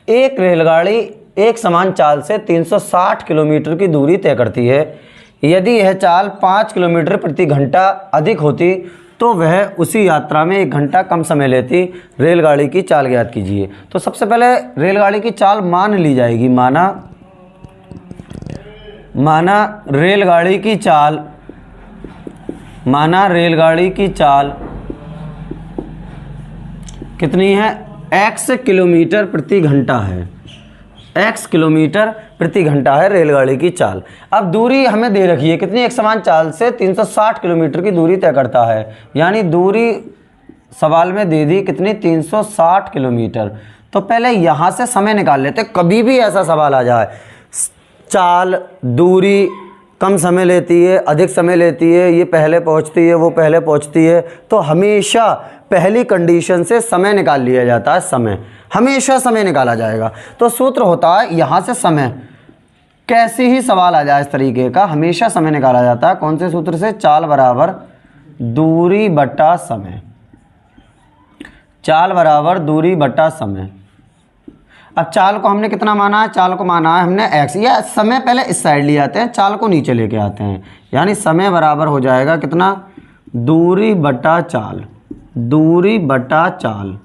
एक रेलगाड़ी एक समान चाल से 360 किलोमीटर की दूरी तय करती है। यदि यह चाल 5 किलोमीटर प्रति घंटा अधिक होती तो वह उसी यात्रा में 1 घंटा कम समय लेती। रेलगाड़ी की चाल ज्ञात कीजिए। तो सबसे पहले रेलगाड़ी की चाल मान ली जाएगी। माना रेलगाड़ी की चाल कितनी है? x किलोमीटर प्रति घंटा है। x किलोमीटर प्रति घंटा है रेलगाड़ी की चाल। अब दूरी हमें दे रखी है कितनी? एक समान चाल से 360 किलोमीटर की दूरी तय करता है, यानी दूरी सवाल में दे दी कितनी? 360 किलोमीटर। तो पहले यहाँ से समय निकाल लेते। कभी भी ऐसा सवाल आ जाए, चाल दूरी कम समय लेती है, अधिक समय लेती है, ये पहले पहुँचती है, वो पहले पहुँचती है, तो हमेशा पहली कंडीशन से समय निकाल लिया जाता है। समय, हमेशा समय निकाला जाएगा। तो सूत्र होता है यहाँ से समय, कैसे ही सवाल आ जाए इस तरीके का, हमेशा समय निकाला जाता है। कौन से सूत्र से? चाल बराबर दूरी बटा समय। चाल बराबर दूरी बटा समय। अब चाल को हमने कितना माना है? चाल को माना है हमने x, या समय पहले इस साइड ले आते हैं, चाल को नीचे लेके आते हैं, यानी समय बराबर हो जाएगा कितना? दूरी बटा चाल। दूरी बटा चाल।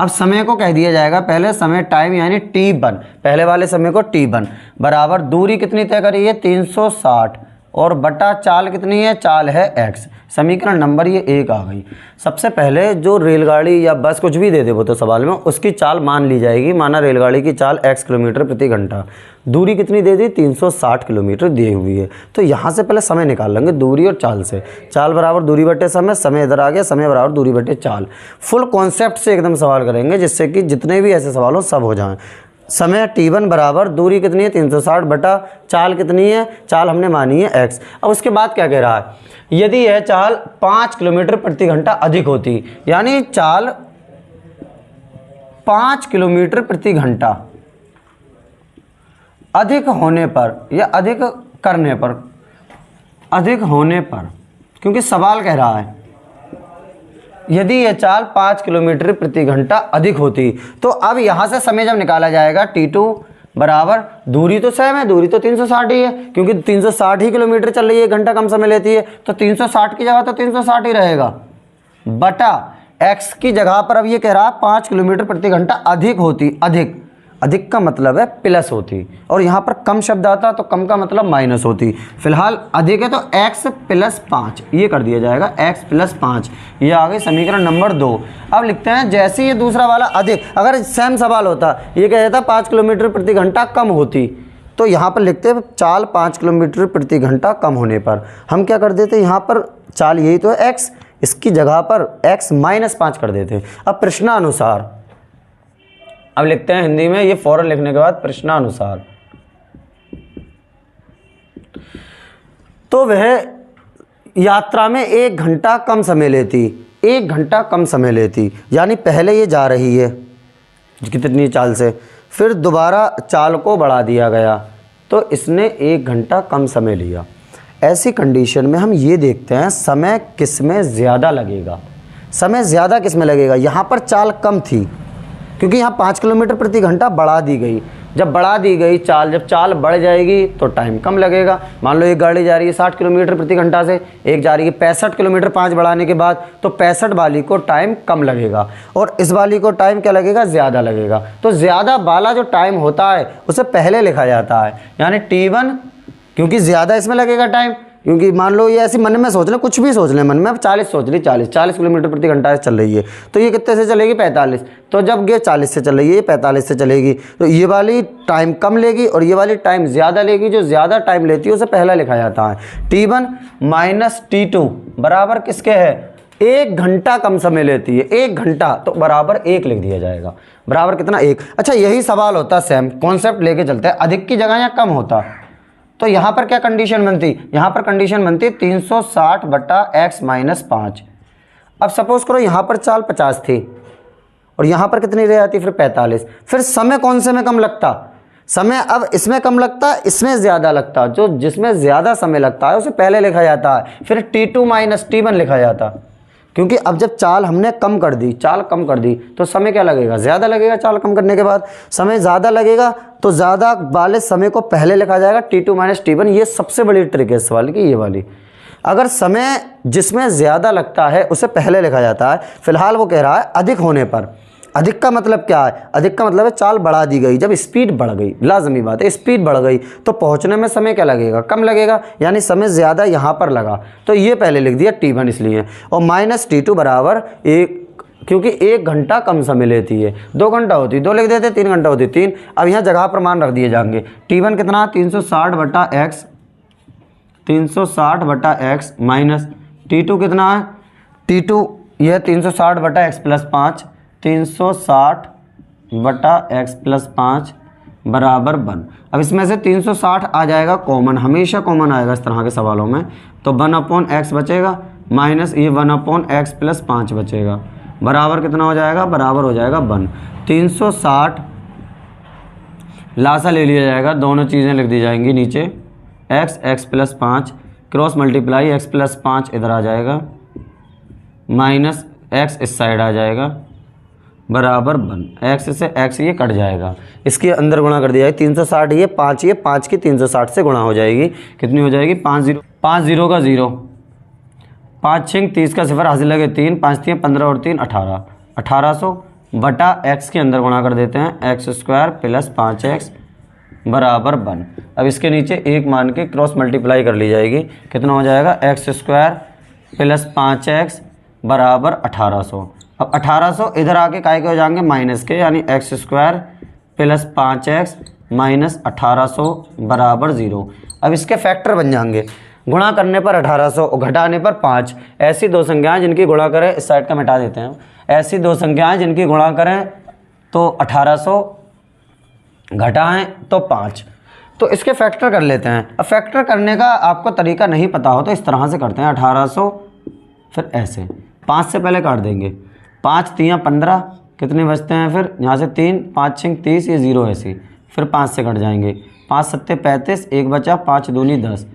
अब समय को कह दिया जाएगा पहले समय, टाइम यानी t1, पहले वाले समय को t1 बराबर दूरी कितनी तय करी है? 360 और बटा चाल कितनी है? चाल है x। समीकरण नंबर ये 1 आ गई। सबसे पहले जो रेलगाड़ी या बस कुछ भी दे दे वो तो सवाल में, उसकी चाल मान ली जाएगी। माना रेलगाड़ी की चाल x किलोमीटर प्रति घंटा, दूरी कितनी दे दी? 360 किलोमीटर दी हुई है। तो यहाँ से पहले समय निकाल लेंगे दूरी और चाल से। चाल बराबर दूरी बटे समय, समय इधर आ गया, समय बराबर दूरी बटे चाल। फुल कॉन्सेप्ट से एकदम सवाल करेंगे जिससे कि जितने भी ऐसे सवाल हो सब हो जाएं। समय t1 बराबर दूरी कितनी है? 360 बटा चाल कितनी है? चाल हमने मानी है x। अब उसके बाद क्या कह रहा है? यदि यह चाल 5 किलोमीटर प्रति घंटा अधिक होती, यानी चाल 5 किलोमीटर प्रति घंटा अधिक होने पर या अधिक करने पर, अधिक होने पर, क्योंकि सवाल कह रहा है यदि यह चाल 5 किलोमीटर प्रति घंटा अधिक होती, तो अब यहाँ से समय जब निकाला जाएगा t2 बराबर दूरी तो सेम है, दूरी तो 360 ही है, क्योंकि 360 ही किलोमीटर चल रही है, 1 घंटा कम समय लेती है, तो 360 की जगह तो 360 ही रहेगा बटा x की जगह पर अब ये कह रहा है 5 किलोमीटर प्रति घंटा अधिक होती। अधिक, अधिक का मतलब है प्लस होती, और यहाँ पर कम शब्द आता तो कम का मतलब माइनस होती। फिलहाल अधिक है तो x प्लस 5 ये कर दिया जाएगा, x प्लस 5। ये आ गई समीकरण नंबर 2। अब लिखते हैं जैसे ये दूसरा वाला अधिक, अगर सेम सवाल होता, ये कह देता 5 किलोमीटर प्रति घंटा कम होती, तो यहाँ पर लिखते हैं चाल 5 किलोमीटर प्रति घंटा कम होने पर। हम क्या कर देते, यहाँ पर चाल यही तो है x, इसकी जगह पर x माइनस 5 कर देते। अब प्रश्नानुसार, अब लिखते हैं हिंदी में, ये फौरन लिखने के बाद प्रश्नानुसार, तो वह यात्रा में 1 घंटा कम समय लेती। 1 घंटा कम समय लेती, यानी पहले ये जा रही है कितनी चाल से, फिर दोबारा चाल को बढ़ा दिया गया तो इसने 1 घंटा कम समय लिया। ऐसी कंडीशन में हम ये देखते हैं समय किस में ज़्यादा लगेगा। समय ज़्यादा किस में लगेगा? यहाँ पर चाल कम थी, क्योंकि यहाँ 5 किलोमीटर प्रति घंटा बढ़ा दी गई। जब बढ़ा दी गई चाल, जब चाल बढ़ जाएगी तो टाइम कम लगेगा। मान लो एक गाड़ी जा रही है 60 किलोमीटर प्रति घंटा से, एक जा रही है 65 किलोमीटर, 5 बढ़ाने के बाद, तो 65 वाली को टाइम कम लगेगा और इस वाली को टाइम क्या लगेगा? ज़्यादा लगेगा। तो ज़्यादा वाला जो टाइम होता है उसे पहले लिखा जाता है, यानी t1, क्योंकि ज़्यादा इसमें लगेगा टाइम। क्योंकि मान लो ये ऐसे मन में सोच लें, कुछ भी सोच लें मन में, अब 40 सोच ली, 40 किलोमीटर प्रति घंटा से चल रही है, तो ये कितने से चलेगी? 45। तो जब ये 40 से चल रही है, ये 45 से चलेगी, तो ये वाली टाइम कम लेगी और ये वाली टाइम ज़्यादा लेगी। जो ज़्यादा टाइम लेती है उसे पहला लिखा जाता है। t1 माइनस t2 बराबर किसके है? 1 घंटा कम समय लेती है। 1 घंटा तो बराबर 1 लिख दिया जाएगा। बराबर कितना? 1। अच्छा, यही सवाल होता, सेम कॉन्सेप्ट लेके चलते हैं, अधिक की जगह या कम होता, तो यहाँ पर क्या कंडीशन बनती? यहाँ पर कंडीशन बनती 360 बटा x माइनस 5। अब सपोज करो यहाँ पर चाल 50 थी और यहाँ पर कितनी रह जाती? फिर 45। फिर समय कौन से में कम लगता? समय अब इसमें कम लगता, इसमें ज़्यादा लगता। जो जिसमें ज़्यादा समय लगता है उसे पहले लिखा जाता है, फिर t2 माइनस t1 लिखा जाता, क्योंकि अब जब चाल हमने कम कर दी, चाल कम कर दी, तो समय क्या लगेगा, ज़्यादा लगेगा। चाल कम करने के बाद समय ज़्यादा लगेगा, तो ज़्यादा वाले समय को पहले लिखा जाएगा t2 - t1। ये सबसे बड़ी ट्रिक है इस सवाल की, ये वाली। अगर समय जिसमें ज़्यादा लगता है उसे पहले लिखा जाता है। फिलहाल वो कह रहा है अधिक होने पर। अधिक का मतलब क्या है, अधिक का मतलब है चाल बढ़ा दी गई। जब स्पीड बढ़ गई, लाजमी बात है, स्पीड बढ़ गई तो पहुंचने में समय क्या लगेगा, कम लगेगा, यानी समय ज़्यादा यहाँ पर लगा, तो ये पहले लिख दिया t1 इसलिए। और -t2 बराबर 1, क्योंकि 1 घंटा कम समय लेती है। 2 घंटा होती 2 लिख देते, 3 घंटा होती 3। अब यहाँ जगह प्रमाण रख दिए जाएंगे। t1 कितना 360/x, 360/x माइनस t2 कितना है, t2 यह 360/x + 5, 360/x + 5 बराबर 1। अब इसमें से 360 आ जाएगा कॉमन, हमेशा कॉमन आएगा इस तरह के सवालों में, तो 1/x बचेगा माइनस ये 1/x + 5 बचेगा, बराबर कितना हो जाएगा, बराबर हो जाएगा 1। 360 लासा ले लिया जाएगा, दोनों चीज़ें लिख दी जाएंगी नीचे, x + 5 क्रॉस मल्टीप्लाई x + 5 इधर आ जाएगा, माइनस x इस साइड आ जाएगा, बराबर 1। x से x ये कट जाएगा, इसके अंदर गुणा कर दिया है। 360 ये 5 की 360 से गुणा हो जाएगी, कितनी हो जाएगी 5 0 का 0, 5 6 30 का 0 हासिल लगे 3, 5 3 15 और 3 18, 1800/x के अंदर गुणा कर देते हैं, x² + 5x बराबर 1। अब इसके नीचे 1 मान के क्रॉस मल्टीप्लाई कर ली जाएगी, कितना हो जाएगा x² + 5x बराबर 1800। अब 1800 इधर आके काय के हो जाएंगे माइनस के, यानी x² + 5x माइनस 1800 बराबर 0। अब इसके फैक्टर बन जाएंगे, गुणा करने पर 1800 और घटाने पर 5। ऐसी दो संख्याएं जिनकी गुणा करें, इस साइड का मिटा देते हैं, ऐसी दो संख्याएं जिनकी गुणा करें तो 1800 घटाएं तो 5, तो इसके फैक्टर कर लेते हैं। अब फैक्टर करने का आपको तरीका नहीं पता हो तो इस तरह से करते हैं, 1800 फिर ऐसे 5 से पहले काट देंगे, 5 3 15 कितने बचते हैं, फिर यहाँ से 3 5 6 30 ये 0 ऐसी, फिर 5 से कट जाएंगे, 5 7 35 1 बचा, 5 दूनी 10,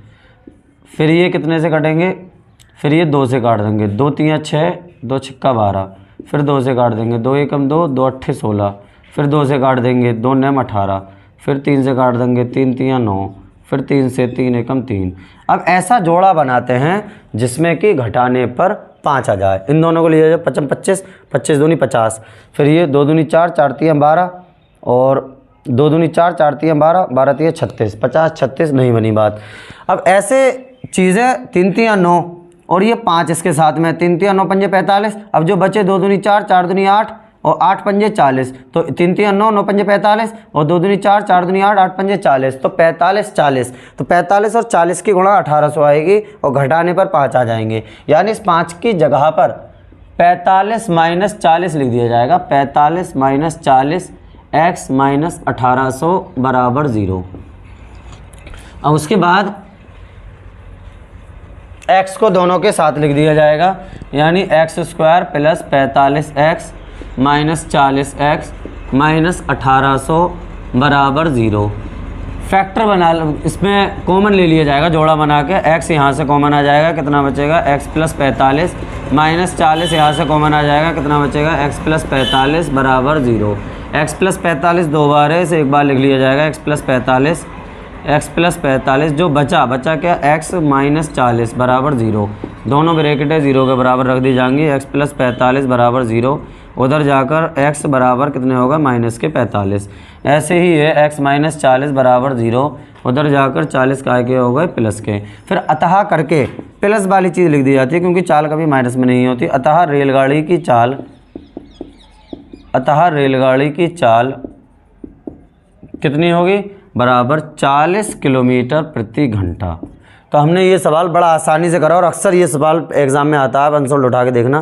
फिर ये कितने से कटेंगे, फिर ये 2 से काट देंगे, 2 3 6 2 6 12, फिर 2 से काट देंगे, 2 1 2 2 8 16, फिर 2 से काट देंगे, 2 9 18, फिर 3 से काट देंगे, 3 3 9, फिर 3 से 3 1 3। अब ऐसा जोड़ा बनाते हैं जिसमें कि घटाने पर 5 आ जाए। इन दोनों को लिया जाए 55 25, 25 दूनी 50, फिर ये 2 दूनी 4 4 3 12 और 2 दूनी 4 4 3 12 12 3 36, 50 36 नहीं बनी बात। अब ऐसे चीज़ें 3 3 9 और ये 5 इसके साथ में, 3 3 9 5 45। अब जो बचे 2 दूनी 4 4 दूनी 8 और 8 5 40, तो 3 3 9 9 5 45 और 2 दूनी 4 4 दूनी 8 8 5 40, तो 45 40, तो 45 और 40 की गुणा 1800 आएगी और घटाने पर 5 आ जाएंगे, यानी इस 5 की जगह पर 45 - 40 लिख दिया जाएगा, 45 - 40 x - 1800 बराबर 0। अब उसके बाद x को दोनों के साथ लिख दिया जाएगा, यानी x² + 45x minus 40x minus 1800 बराबर 0। फैक्टर बना, इसमें कॉमन ले लिया जाएगा, जोड़ा बना के x यहाँ से कॉमन आ जाएगा, कितना बचेगा x + 45 माइनस 40 यहाँ से कॉमन आ जाएगा, कितना बचेगा x + 45 बराबर 0। x + 45 दो बार है, इसे एक बार लिख लिया जाएगा, x + 45 जो बचा क्या x - 40 बराबर 0, दोनों ब्रैकेटें 0 के बराबर रख दी जाएंगी, x + 45 बराबर 0, उधर जाकर x बराबर कितने होगा -45। ऐसे ही है x - 40 बराबर 0, उधर जाकर 40 काय के हो गए प्लस के, फिर अतः करके प्लस वाली चीज़ लिख दी जाती है क्योंकि चाल कभी माइनस में नहीं होती। अतः रेलगाड़ी की चाल कितनी होगी, बराबर 40 किलोमीटर प्रति घंटा। तो हमने ये सवाल बड़ा आसानी से करा और अक्सर ये सवाल एग्जाम में आता है, आंसर उठा के देखना।